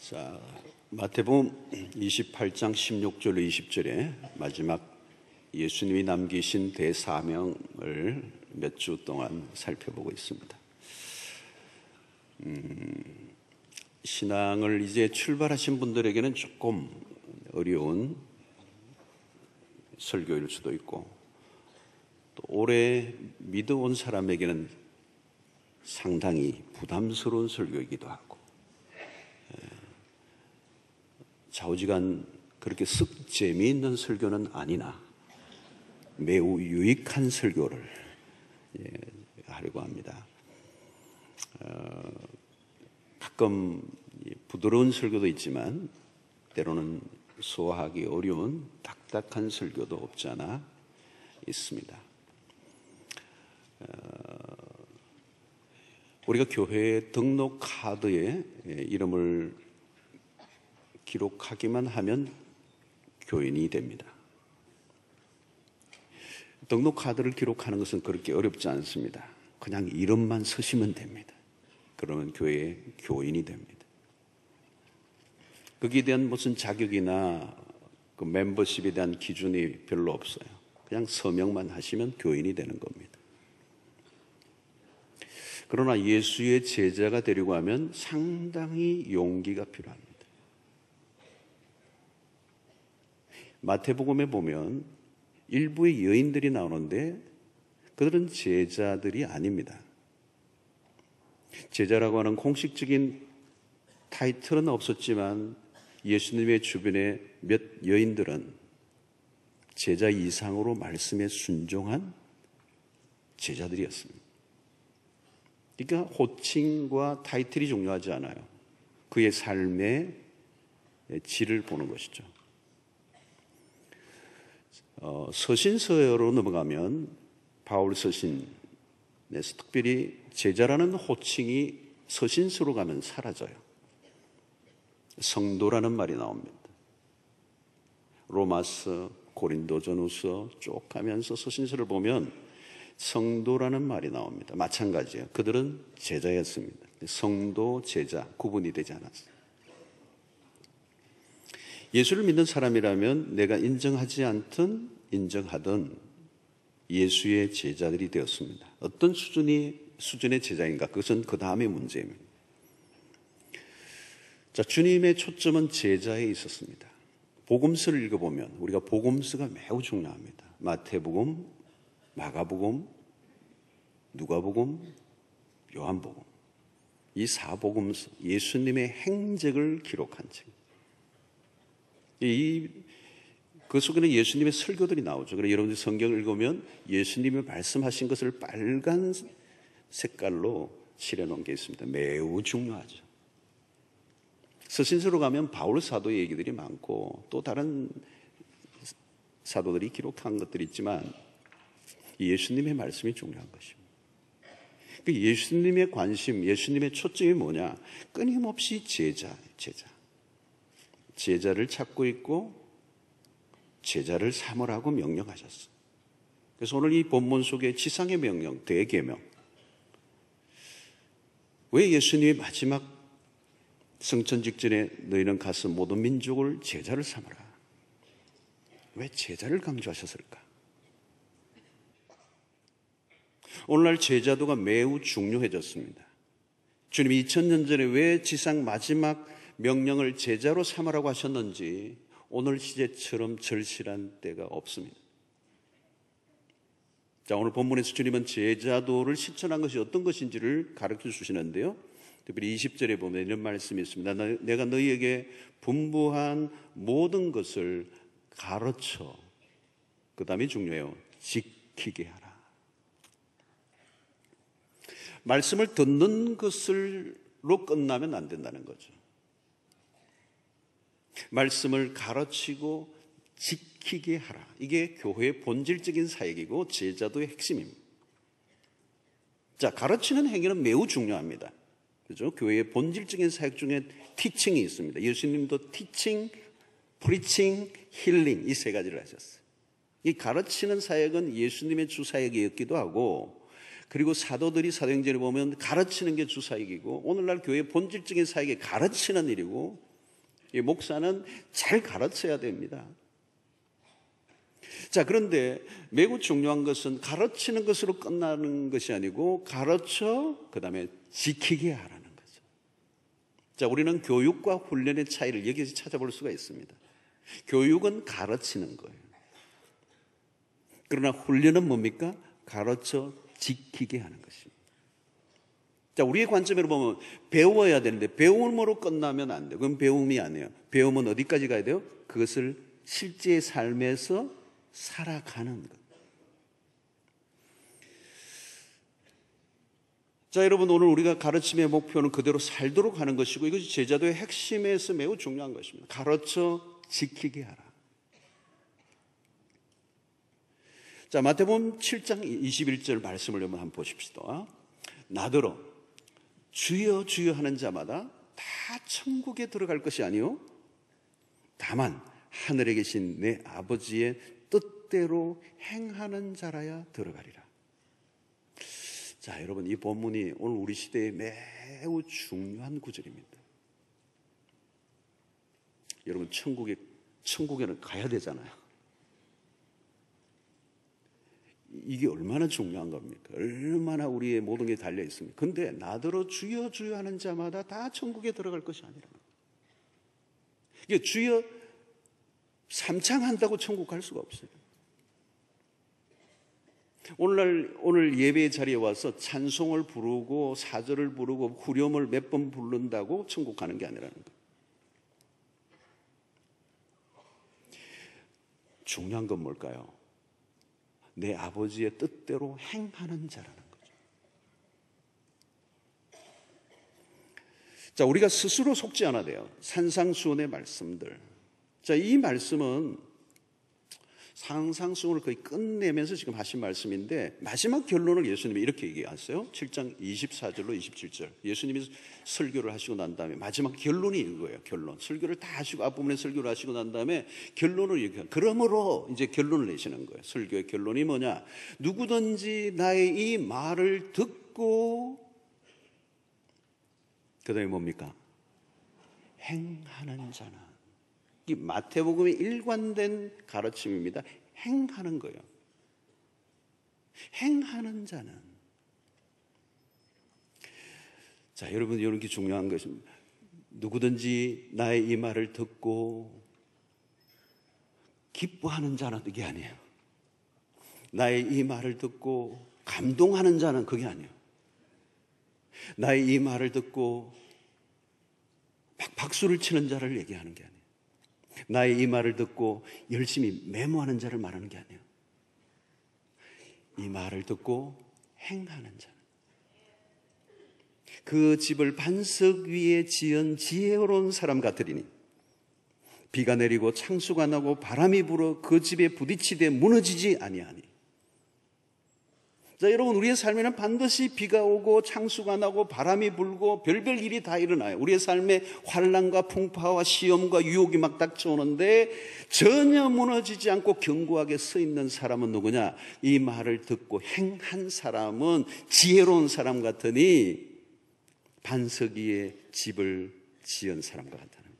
자, 마태복음 28장 16절로 20절에 마지막 예수님이 남기신 대사명을 몇 주 동안 살펴보고 있습니다. 신앙을 이제 출발하신 분들에게는 조금 어려운 설교일 수도 있고, 또 오래 믿어온 사람에게는 상당히 부담스러운 설교이기도 하고, 좌우지간 그렇게 쓱 재미있는 설교는 아니나 매우 유익한 설교를 하려고 합니다. 가끔 부드러운 설교도 있지만 때로는 소화하기 어려운 딱딱한 설교도 없지 않아 있습니다. 우리가 교회 등록 카드에 이름을 기록하기만 하면 교인이 됩니다. 등록 카드를 기록하는 것은 그렇게 어렵지 않습니다. 그냥 이름만 쓰시면 됩니다. 그러면 교회의 교인이 됩니다. 거기에 대한 무슨 자격이나 그 멤버십에 대한 기준이 별로 없어요. 그냥 서명만 하시면 교인이 되는 겁니다. 그러나 예수의 제자가 되려고 하면 상당히 용기가 필요합니다. 마태복음에 보면 일부의 여인들이 나오는데 그들은 제자들이 아닙니다. 제자라고 하는 공식적인 타이틀은 없었지만 예수님의 주변에 몇 여인들은 제자 이상으로 말씀에 순종한 제자들이었습니다. 그러니까 호칭과 타이틀이 중요하지 않아요. 그의 삶의 질을 보는 것이죠. 서신서로 넘어가면 바울 서신에서 특별히 제자라는 호칭이 서신서로 가면 사라져요. 성도라는 말이 나옵니다. 로마서, 고린도전후서 쭉 가면서 서신서를 보면 성도라는 말이 나옵니다. 마찬가지예요. 그들은 제자였습니다. 성도, 제자 구분이 되지 않았어요. 예수를 믿는 사람이라면 내가 인정하지 않든 인정하든 예수의 제자들이 되었습니다. 어떤 수준의 제자인가? 그것은 그 다음의 문제입니다. 자, 주님의 초점은 제자에 있었습니다. 복음서를 읽어보면 우리가 복음서가 매우 중요합니다. 마태복음, 마가복음, 누가복음, 요한복음. 이 4복음서, 예수님의 행적을 기록한 책. 그 속에는 예수님의 설교들이 나오죠. 그래서 여러분들 성경을 읽으면 예수님이 말씀하신 것을 빨간 색깔로 칠해놓은 게 있습니다. 매우 중요하죠. 서신서로 가면 바울 사도의 얘기들이 많고 또 다른 사도들이 기록한 것들이 있지만 예수님의 말씀이 중요한 것입니다. 예수님의 관심, 예수님의 초점이 뭐냐? 끊임없이 제자를 찾고 있고 제자를 삼으라고 명령하셨어요. 그래서 오늘 이 본문 속에 지상의 명령, 대계명. 왜 예수님이 마지막 성천 직전에 너희는 가서 모든 민족을 제자를 삼으라. 왜 제자를 강조하셨을까? 오늘날 제자도가 매우 중요해졌습니다. 주님이 2000년 전에 왜 지상 마지막 명령을 제자로 삼으라고 하셨는지 오늘 시제처럼 절실한 때가 없습니다. 자, 오늘 본문에서 주님은 제자도를 실천한 것이 어떤 것인지를 가르쳐 주시는데요. 특별히 20절에 보면 이런 말씀이 있습니다. 내가 너희에게 분부한 모든 것을 가르쳐, 그 다음이 중요해요. 지키게 하라. 말씀을 듣는 것으로 끝나면 안 된다는 거죠. 말씀을 가르치고 지키게 하라. 이게 교회의 본질적인 사역이고 제자도의 핵심입니다. 자, 가르치는 행위는 매우 중요합니다. 그죠? 교회의 본질적인 사역 중에 티칭이 있습니다. 예수님도 티칭, 프리칭, 힐링 이 세 가지를 하셨어요. 이 가르치는 사역은 예수님의 주 사역이었기도 하고, 그리고 사도들이 사도행전에 보면 가르치는 게 주 사역이고, 오늘날 교회의 본질적인 사역이 가르치는 일이고, 이 목사는 잘 가르쳐야 됩니다. 자, 그런데 매우 중요한 것은 가르치는 것으로 끝나는 것이 아니고 가르쳐 그다음에 지키게 하라는 거죠. 자, 우리는 교육과 훈련의 차이를 여기서 찾아볼 수가 있습니다. 교육은 가르치는 거예요. 그러나 훈련은 뭡니까? 가르쳐 지키게 하는 것입니다. 자, 우리의 관점으로 보면 배워야 되는데 배움으로 끝나면 안 돼요. 그건 배움이 아니에요. 배움은 어디까지 가야 돼요? 그것을 실제 삶에서 살아가는 것. 자, 여러분, 오늘 우리가 가르침의 목표는 그대로 살도록 하는 것이고 이것이 제자도의 핵심에서 매우 중요한 것입니다. 가르쳐 지키게 하라. 자, 마태복음 7장 21절 말씀을 한번 보십시다. 나더러 주여 주여 하는 자마다 다 천국에 들어갈 것이 아니요 다만 하늘에 계신 내 아버지의 뜻대로 행하는 자라야 들어가리라. 자, 여러분, 이 본문이 오늘 우리 시대에 매우 중요한 구절입니다. 여러분, 천국에는 가야 되잖아요. 이게 얼마나 중요한 겁니까? 얼마나 우리의 모든 게 달려 있습니까? 근데 나더러 주여 주여 하는 자마다 다 천국에 들어갈 것이 아니라. 이게 주여 삼창한다고 천국 갈 수가 없어요. 오늘 예배 자리에 와서 찬송을 부르고 사절을 부르고 후렴을 몇 번 부른다고 천국 가는 게 아니라는 거예요. 중요한 건 뭘까요? 내 아버지의 뜻대로 행하는 자라는 거죠. 자, 우리가 스스로 속지 않아야 돼요. 산상수훈의 말씀들. 자, 이 말씀은 산상수훈을 거의 끝내면서 지금 하신 말씀인데 마지막 결론을 예수님이 이렇게 얘기하세요. 7장 24절로 27절. 예수님이 설교를 하시고 난 다음에 마지막 결론이 이거예요. 결론. 설교를 다 하시고 앞부분에 설교를 하시고 난 다음에 결론을 얘기해요. 그러므로 이제 결론을 내시는 거예요. 설교의 결론이 뭐냐? 누구든지 나의 이 말을 듣고 그다음에 뭡니까? 행하는 자는. 이 마태복음의 일관된 가르침입니다. 행하는 거예요. 행하는 자는. 자, 여러분, 이런 게 중요한 것입니다. 누구든지 나의 이 말을 듣고 기뻐하는 자는 그게 아니에요. 나의 이 말을 듣고 감동하는 자는 그게 아니에요. 나의 이 말을 듣고 막 박수를 치는 자를 얘기하는 게 아니에요. 나의 이 말을 듣고 열심히 메모하는 자를 말하는 게 아니에요. 이 말을 듣고 행하는 자. 그 집을 반석 위에 지은 지혜로운 사람 같으리니 비가 내리고 창수가 나고 바람이 불어 그 집에 부딪히되 무너지지 아니하니. 자, 여러분, 우리의 삶에는 반드시 비가 오고 창수가 나고 바람이 불고 별별 일이 다 일어나요. 우리의 삶에 환난과 풍파와 시험과 유혹이 막 닥쳐오는데 전혀 무너지지 않고 견고하게 서 있는 사람은 누구냐? 이 말을 듣고 행한 사람은 지혜로운 사람 같으니 반석 위에 집을 지은 사람과 같다는 거예요.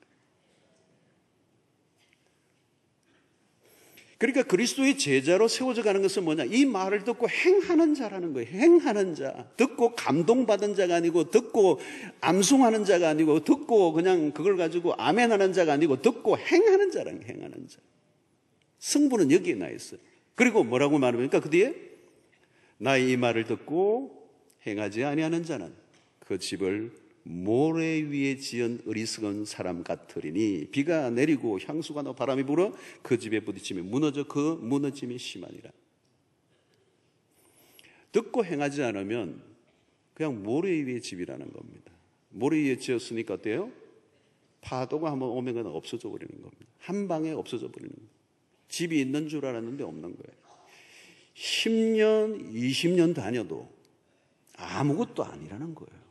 그러니까 그리스도의 제자로 세워져 가는 것은 뭐냐? 이 말을 듣고 행하는 자라는 거예요. 행하는 자. 듣고 감동받은 자가 아니고, 듣고 암송하는 자가 아니고, 듣고 그냥 그걸 가지고 아멘하는 자가 아니고, 듣고 행하는 자라는 거예요. 행하는 자. 승부는 여기에 나 있어요. 그리고 뭐라고 말합니까? 그 뒤에 나의 이 말을 듣고 행하지 아니하는 자는 그 집을 모래 위에 지은 어리석은 사람 같으리니 비가 내리고 향수가 나고 바람이 불어 그 집에 부딪히며 무너져 그 무너짐이 심하니라. 듣고 행하지 않으면 그냥 모래 위에 집이라는 겁니다. 모래 위에 지었으니까 어때요? 파도가 한번 오면 없어져 버리는 겁니다. 한 방에 없어져 버리는 겁니다. 집이 있는 줄 알았는데 없는 거예요. 10년, 20년 다녀도 아무것도 아니라는 거예요.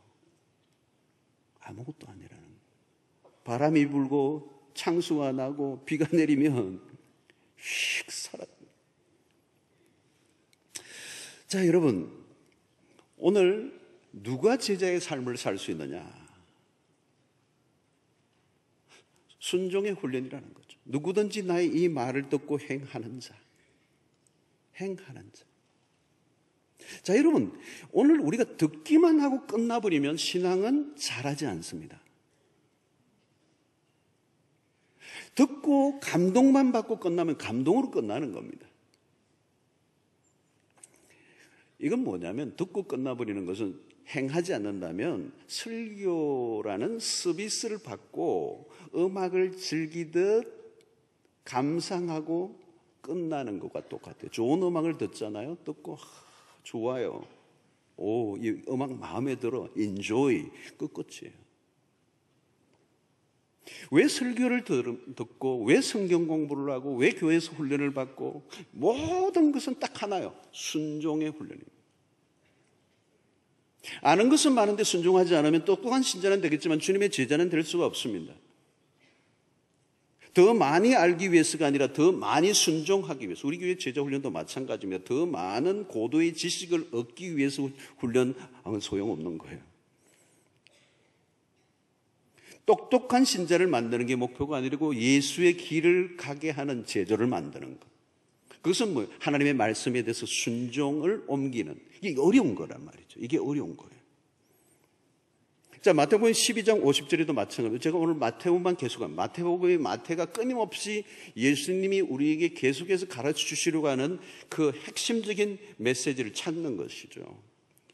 아무것도 아니라는 거예요. 바람이 불고 창수가 나고 비가 내리면 휙 사라집니다. 자, 여러분, 오늘 누가 제자의 삶을 살 수 있느냐? 순종의 훈련이라는 거죠. 누구든지 나의 이 말을 듣고 행하는 자. 행하는 자. 자, 여러분, 오늘 우리가 듣기만 하고 끝나버리면 신앙은 자라지 않습니다. 듣고 감동만 받고 끝나면 감동으로 끝나는 겁니다. 이건 뭐냐면 듣고 끝나버리는 것은 행하지 않는다면 설교라는 서비스를 받고 음악을 즐기듯 감상하고 끝나는 것과 똑같아요. 좋은 음악을 듣잖아요. 듣고 좋아요. 오, 이 음악 마음에 들어. 인조이. 끝이에요. 왜 설교를 듣고 왜 성경 공부를 하고 왜 교회에서 훈련을 받고 모든 것은 딱 하나요. 순종의 훈련입니다. 아는 것은 많은데 순종하지 않으면 똑똑한 신자는 되겠지만 주님의 제자는 될 수가 없습니다. 더 많이 알기 위해서가 아니라 더 많이 순종하기 위해서. 우리 교회 제자 훈련도 마찬가지입니다. 더 많은 고도의 지식을 얻기 위해서 훈련하면 소용없는 거예요. 똑똑한 신자를 만드는 게 목표가 아니고 예수의 길을 가게 하는 제자를 만드는 것. 그것은 뭐예요? 하나님의 말씀에 대해서 순종을 옮기는. 이게 어려운 거란 말이죠. 이게 어려운 거예요. 자, 마태복음 12장 50절에도 마찬가지로 제가 오늘 마태복음만 계속합니다. 마태복음의 마태가 끊임없이 예수님이 우리에게 계속해서 가르쳐 주시려고 하는 그 핵심적인 메시지를 찾는 것이죠.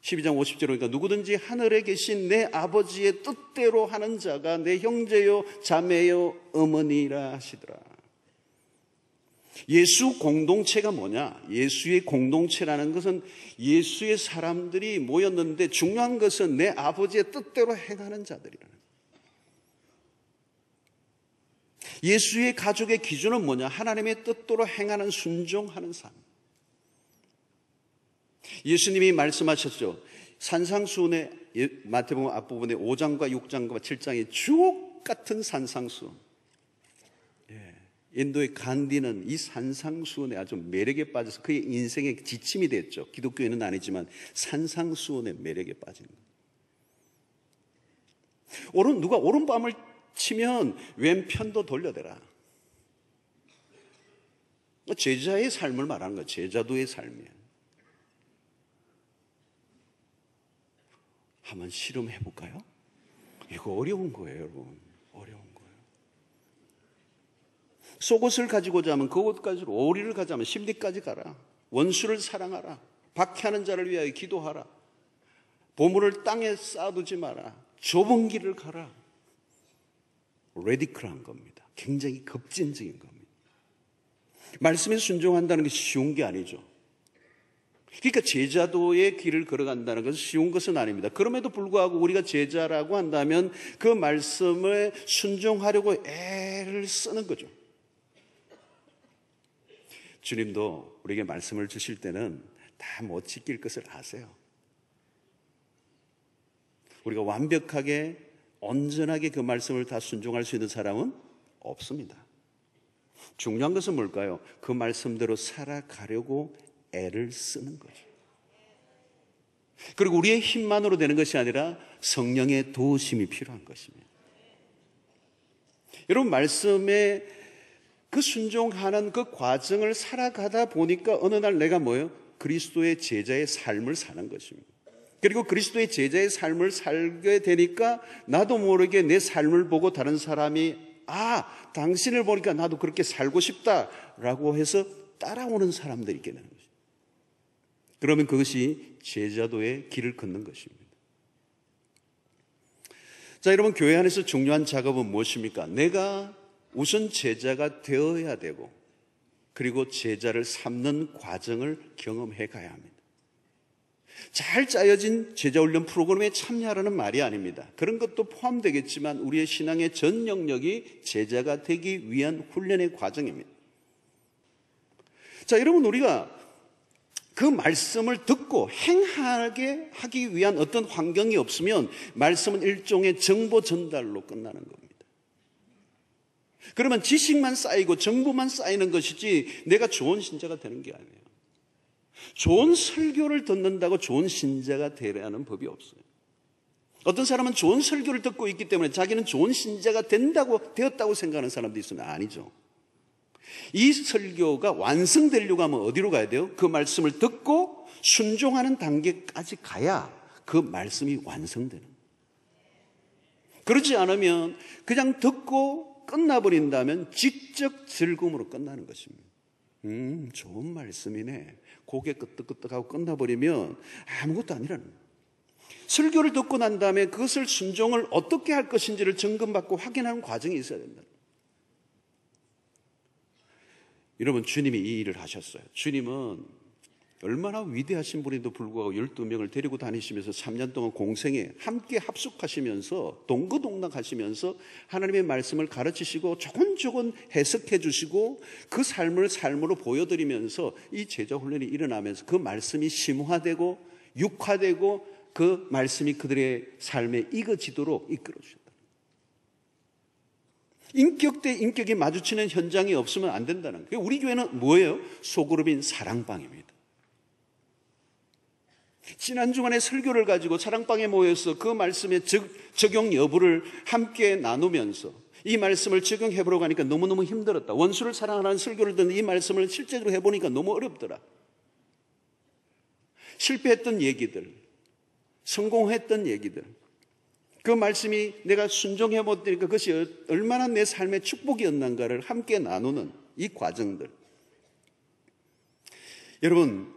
12장 50절에 그러니까 누구든지 하늘에 계신 내 아버지의 뜻대로 하는 자가 내 형제요 자매요 어머니라 하시더라. 예수 공동체가 뭐냐? 예수의 공동체라는 것은 예수의 사람들이 모였는데 중요한 것은 내 아버지의 뜻대로 행하는 자들이라는 거예요. 예수의 가족의 기준은 뭐냐? 하나님의 뜻대로 행하는 순종하는 삶. 예수님이 말씀하셨죠. 산상수훈의 마태복음 앞부분에 5장과 6장과 7장의 주옥 같은 산상수훈. 인도의 간디는 이 산상수훈에 아주 매력에 빠져서 그의 인생의 지침이 됐죠. 기독교인은 아니지만 산상수훈의 매력에 빠진 거예요. 누가 오른밤을 치면 왼편도 돌려대라. 제자의 삶을 말하는 거예요. 제자도의 삶이에요. 한번 실험해 볼까요? 이거 어려운 거예요, 여러분. 어려운 거예요. 속옷을 가지고자 하면 그것까지, 오리를 가자면 심리까지 가라. 원수를 사랑하라. 박해하는 자를 위하여 기도하라. 보물을 땅에 쌓아두지 마라. 좁은 길을 가라. 레디컬한 겁니다. 굉장히 급진적인 겁니다. 말씀에 순종한다는 게 쉬운 게 아니죠. 그러니까 제자도의 길을 걸어간다는 것은 쉬운 것은 아닙니다. 그럼에도 불구하고 우리가 제자라고 한다면 그 말씀을 순종하려고 애를 쓰는 거죠. 주님도 우리에게 말씀을 주실 때는 다 못 지킬 것을 아세요. 우리가 완벽하게 온전하게 그 말씀을 다 순종할 수 있는 사람은 없습니다. 중요한 것은 뭘까요? 그 말씀대로 살아가려고 애를 쓰는 거죠. 그리고 우리의 힘만으로 되는 것이 아니라 성령의 도우심이 필요한 것입니다. 여러분, 말씀에 그 순종하는 그 과정을 살아가다 보니까 어느 날 내가 뭐예요? 그리스도의 제자의 삶을 사는 것입니다. 그리고 그리스도의 제자의 삶을 살게 되니까 나도 모르게 내 삶을 보고 다른 사람이 당신을 보니까 나도 그렇게 살고 싶다라고 해서 따라오는 사람들이 있게 되는 것입니다. 그러면 그것이 제자도의 길을 걷는 것입니다. 자, 여러분, 교회 안에서 중요한 작업은 무엇입니까? 내가 우선 제자가 되어야 되고 그리고 제자를 삼는 과정을 경험해 가야 합니다. 잘 짜여진 제자훈련 프로그램에 참여하라는 말이 아닙니다. 그런 것도 포함되겠지만 우리의 신앙의 전 영역이 제자가 되기 위한 훈련의 과정입니다. 자, 여러분, 우리가 그 말씀을 듣고 행하게 하기 위한 어떤 환경이 없으면 말씀은 일종의 정보 전달로 끝나는 겁니다. 그러면 지식만 쌓이고 정보만 쌓이는 것이지 내가 좋은 신자가 되는 게 아니에요. 좋은 설교를 듣는다고 좋은 신자가 되려는 법이 없어요. 어떤 사람은 좋은 설교를 듣고 있기 때문에 자기는 좋은 신자가 되었다고 생각하는 사람도 있으면 아니죠. 이 설교가 완성되려고 하면 어디로 가야 돼요? 그 말씀을 듣고 순종하는 단계까지 가야 그 말씀이 완성되는 거예요. 그렇지 않으면 그냥 듣고 끝나버린다면 지적 즐거움으로 끝나는 것입니다. 좋은 말씀이네. 고개 끄덕끄덕하고 끝나버리면 아무것도 아니라는 거예요. 설교를 듣고 난 다음에 그것을 순종을 어떻게 할 것인지를 점검받고 확인하는 과정이 있어야 된다. 여러분, 주님이 이 일을 하셨어요. 주님은 얼마나 위대하신 분인데도 불구하고 12명을 데리고 다니시면서 3년 동안 공생에 함께 합숙하시면서 동거동락하시면서 하나님의 말씀을 가르치시고 조곤조곤 해석해 주시고 그 삶을 삶으로 보여드리면서 이 제자 훈련이 일어나면서 그 말씀이 심화되고 육화되고 그 말씀이 그들의 삶에 익어지도록 이끌어 주셨다. 인격 대 인격이 마주치는 현장이 없으면 안 된다는 거예요. 우리 교회는 뭐예요? 소그룹인 사랑방입니다. 지난 주간에 설교를 가지고 사랑방에 모여서 그 말씀의 적용 여부를 함께 나누면서 이 말씀을 적용해보려고 하니까 너무너무 힘들었다. 원수를 사랑하라는 설교를 듣는 이 말씀을 실제로 해보니까 너무 어렵더라. 실패했던 얘기들, 성공했던 얘기들, 그 말씀이 내가 순종해 못 되니까 그것이 얼마나 내 삶의 축복이었는가를 함께 나누는 이 과정들. 여러분,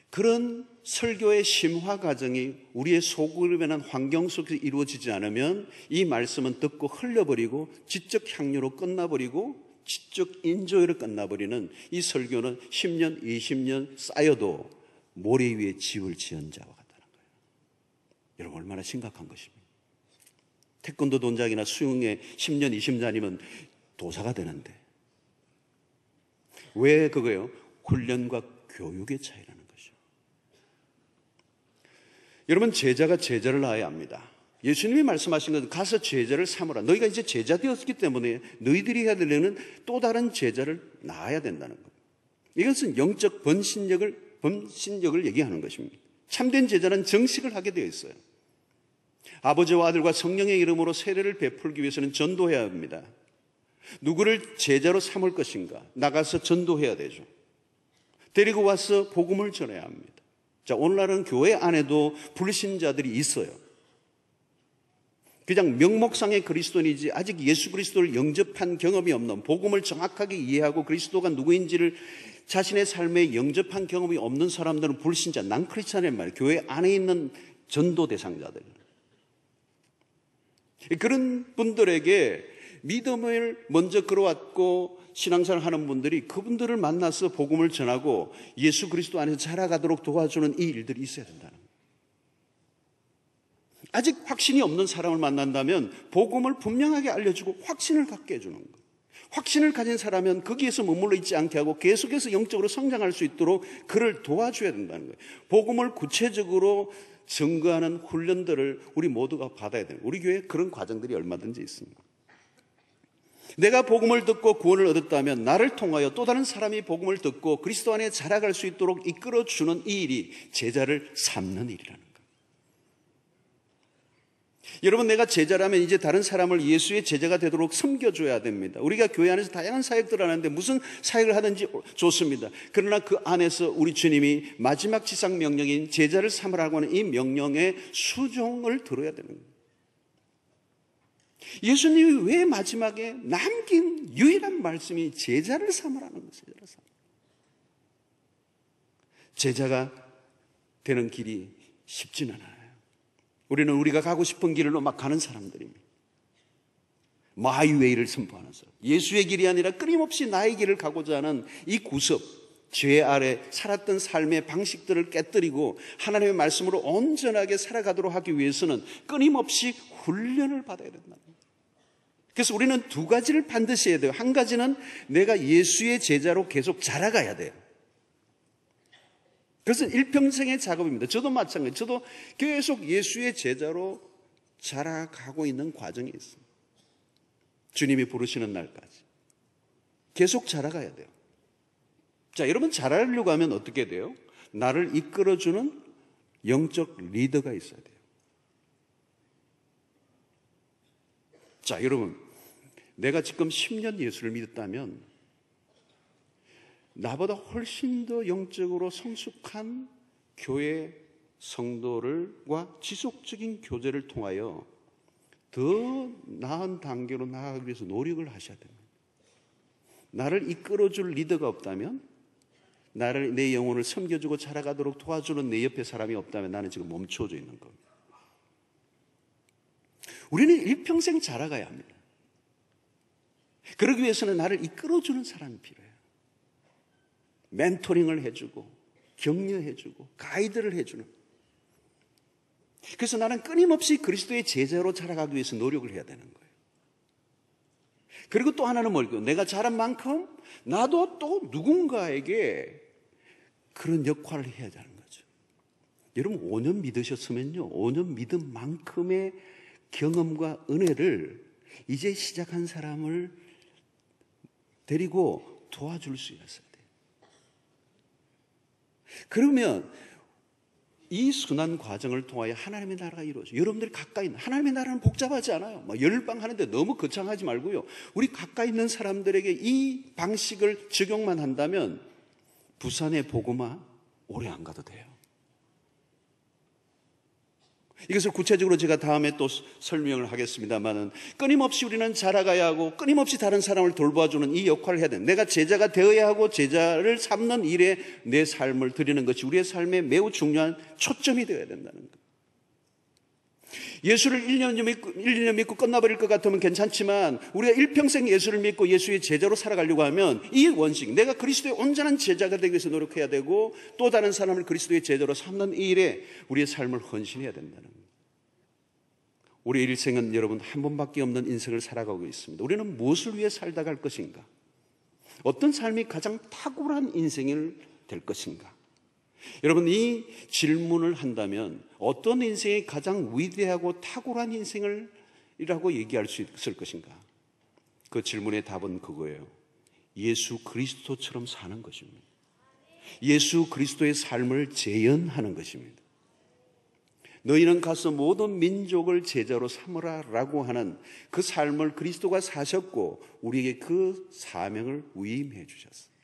그런 설교의 심화 과정이 우리의 소그룹이라는 환경 속에서 이루어지지 않으면 이 말씀은 듣고 흘려버리고 지적 향유로 끝나버리고 지적 인조로 끝나버리는 이 설교는 10년, 20년 쌓여도 모래 위에 집을 지은 자와 같다는 거예요. 여러분, 얼마나 심각한 것입니까? 태권도 동작이나 수영에 10년, 20년이면 도사가 되는데 왜 그거예요? 훈련과 교육의 차이라는 것이죠. 여러분, 제자가 제자를 낳아야 합니다. 예수님이 말씀하신 것은 가서 제자를 삼으라. 너희가 이제 제자 되었기 때문에 너희들이 해야 될 일은 또 다른 제자를 낳아야 된다는 것. 이것은 영적 번신력을 얘기하는 것입니다. 참된 제자는 정식을 하게 되어 있어요. 아버지와 아들과 성령의 이름으로 세례를 베풀기 위해서는 전도해야 합니다. 누구를 제자로 삼을 것인가? 나가서 전도해야 되죠. 데리고 와서 복음을 전해야 합니다. 자, 오늘날은 교회 안에도 불신자들이 있어요. 그냥 명목상의 그리스도인이지 아직 예수 그리스도를 영접한 경험이 없는, 복음을 정확하게 이해하고 그리스도가 누구인지를 자신의 삶에 영접한 경험이 없는 사람들은 불신자, 난크리스찬이란 말이에요. 교회 안에 있는 전도 대상자들. 그런 분들에게 믿음을 먼저 끌어왔고 신앙생활 하는 분들이 그분들을 만나서 복음을 전하고 예수 그리스도 안에서 자라가도록 도와주는 이 일들이 있어야 된다는 거예요. 아직 확신이 없는 사람을 만난다면 복음을 분명하게 알려주고 확신을 갖게 해주는 거예요. 확신을 가진 사람은 거기에서 머물러 있지 않게 하고 계속해서 영적으로 성장할 수 있도록 그를 도와줘야 된다는 거예요. 복음을 구체적으로 증거하는 훈련들을 우리 모두가 받아야 돼요. 우리 교회에 그런 과정들이 얼마든지 있습니다. 내가 복음을 듣고 구원을 얻었다면 나를 통하여 또 다른 사람이 복음을 듣고 그리스도 안에 자라갈 수 있도록 이끌어주는 이 일이 제자를 삼는 일이라는 거예요. 여러분, 내가 제자라면 이제 다른 사람을 예수의 제자가 되도록 섬겨줘야 됩니다. 우리가 교회 안에서 다양한 사역들을 하는데 무슨 사역을 하든지 좋습니다. 그러나 그 안에서 우리 주님이 마지막 지상 명령인 제자를 삼으라고 하는 이 명령의 수종을 들어야 되는 거예요. 예수님이 왜 마지막에 남긴 유일한 말씀이 제자를 삼으라는 거예요. 제자가 되는 길이 쉽지는 않아요. 우리는 우리가 가고 싶은 길로 막 가는 사람들입니다. 마이웨이를 선포하는 사람. 예수의 길이 아니라 끊임없이 나의 길을 가고자 하는 이 구습, 죄 아래 살았던 삶의 방식들을 깨뜨리고 하나님의 말씀으로 온전하게 살아가도록 하기 위해서는 끊임없이 훈련을 받아야 된다. 그래서 우리는 두 가지를 반드시 해야 돼요. 한 가지는 내가 예수의 제자로 계속 자라가야 돼요. 그것은 일평생의 작업입니다. 저도 마찬가지예요. 저도 계속 예수의 제자로 자라가고 있는 과정이 있습니다. 주님이 부르시는 날까지 계속 자라가야 돼요. 자, 여러분, 자라려고 하면 어떻게 돼요? 나를 이끌어주는 영적 리더가 있어야 돼요. 자, 여러분, 내가 지금 10년 예수를 믿었다면 나보다 훨씬 더 영적으로 성숙한 교회 성도들과 지속적인 교제를 통하여 더 나은 단계로 나아가기 위해서 노력을 하셔야 됩니다. 나를 이끌어줄 리더가 없다면, 나를, 내 영혼을 섬겨주고 자라가도록 도와주는 내 옆에 사람이 없다면 나는 지금 멈춰져 있는 겁니다. 우리는 일평생 자라가야 합니다. 그러기 위해서는 나를 이끌어주는 사람이 필요해요. 멘토링을 해주고 격려해주고 가이드를 해주는. 그래서 나는 끊임없이 그리스도의 제자로 자라가기 위해서 노력을 해야 되는 거예요. 그리고 또 하나는 뭘까요? 내가 자란 만큼 나도 또 누군가에게 그런 역할을 해야 하는 거죠. 여러분 5년 믿으셨으면요, 5년 믿은 만큼의 경험과 은혜를 이제 시작한 사람을 데리고 도와줄 수 있어야 돼요. 그러면 이 순환 과정을 통하여 하나님의 나라가 이루어져요. 여러분들이 가까이 있는, 하나님의 나라는 복잡하지 않아요. 열방하는데 너무 거창하지 말고요, 우리 가까이 있는 사람들에게 이 방식을 적용만 한다면 부산의 복음화 오래 안 가도 돼요. 이것을 구체적으로 제가 다음에 또 설명을 하겠습니다만은, 끊임없이 우리는 자라가야 하고 끊임없이 다른 사람을 돌봐주는 이 역할을 해야 돼요. 내가 제자가 되어야 하고 제자를 삼는 일에 내 삶을 드리는 것이 우리의 삶에 매우 중요한 초점이 되어야 된다는 거예요. 예수를 1년 믿고 끝나버릴 것 같으면 괜찮지만, 우리가 일평생 예수를 믿고 예수의 제자로 살아가려고 하면 이 원칙, 내가 그리스도의 온전한 제자가 되기 위해서 노력해야 되고 또 다른 사람을 그리스도의 제자로 삼는 이 일에 우리의 삶을 헌신해야 된다는 거예요. 우리의 일생은 여러분 한 번밖에 없는 인생을 살아가고 있습니다. 우리는 무엇을 위해 살다 갈 것인가? 어떤 삶이 가장 탁월한 인생이 될 것인가? 여러분, 이 질문을 한다면 어떤 인생이 가장 위대하고 탁월한 인생이라고 얘기할 수 있을 것인가? 그 질문의 답은 그거예요. 예수 그리스도처럼 사는 것입니다. 예수 그리스도의 삶을 재현하는 것입니다. 너희는 가서 모든 민족을 제자로 삼으라 라고 하는 그 삶을 그리스도가 사셨고 우리에게 그 사명을 위임해 주셨어요.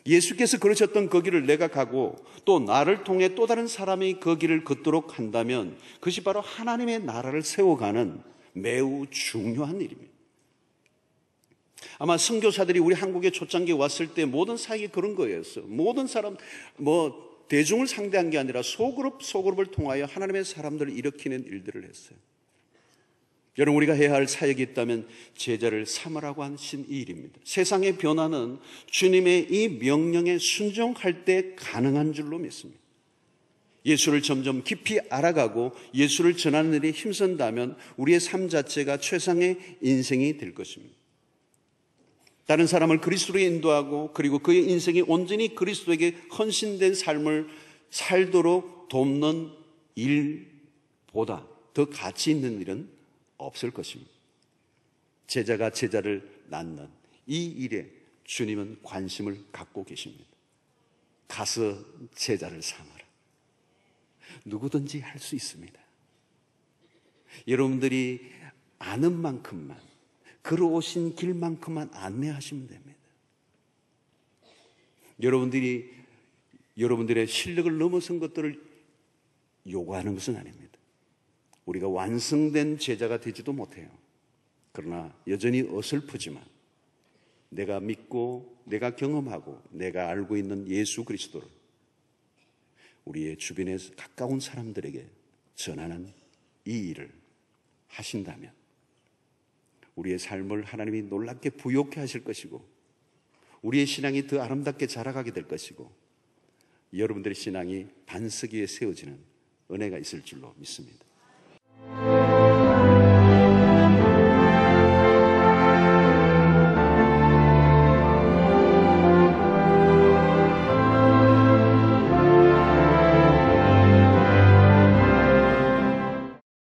예수께서 그러셨던 그 길을 내가 가고 또 나를 통해 또 다른 사람이 그 길을 걷도록 한다면 그것이 바로 하나님의 나라를 세워가는 매우 중요한 일입니다. 아마 선교사들이 우리 한국에 초창기에 왔을 때 모든 사역이 그런 거였어요. 모든 사람, 대중을 상대한 게 아니라 소그룹을 통하여 하나님의 사람들을 일으키는 일들을 했어요. 여러분, 우리가 해야 할 사역이 있다면 제자를 삼으라고 하신 이 일입니다. 세상의 변화는 주님의 이 명령에 순종할 때 가능한 줄로 믿습니다. 예수를 점점 깊이 알아가고 예수를 전하는 일에 힘쓴다면 우리의 삶 자체가 최상의 인생이 될 것입니다. 다른 사람을 그리스도로 인도하고 그리고 그의 인생이 온전히 그리스도에게 헌신된 삶을 살도록 돕는 일보다 더 가치 있는 일은 없을 것입니다. 제자가 제자를 낳는 이 일에 주님은 관심을 갖고 계십니다. 가서 제자를 삼아라. 누구든지 할 수 있습니다. 여러분들이 아는 만큼만, 걸어오신 길만큼만 안내하시면 됩니다. 여러분들의 실력을 넘어선 것들을 요구하는 것은 아닙니다. 우리가 완성된 제자가 되지도 못해요. 그러나 여전히 어설프지만 내가 믿고 내가 경험하고 내가 알고 있는 예수 그리스도를 우리의 주변에 가까운 사람들에게 전하는 이 일을 하신다면 우리의 삶을 하나님이 놀랍게 부욕해 하실 것이고 우리의 신앙이 더 아름답게 자라가게 될 것이고 여러분들의 신앙이 반석 위에 세워지는 은혜가 있을 줄로 믿습니다.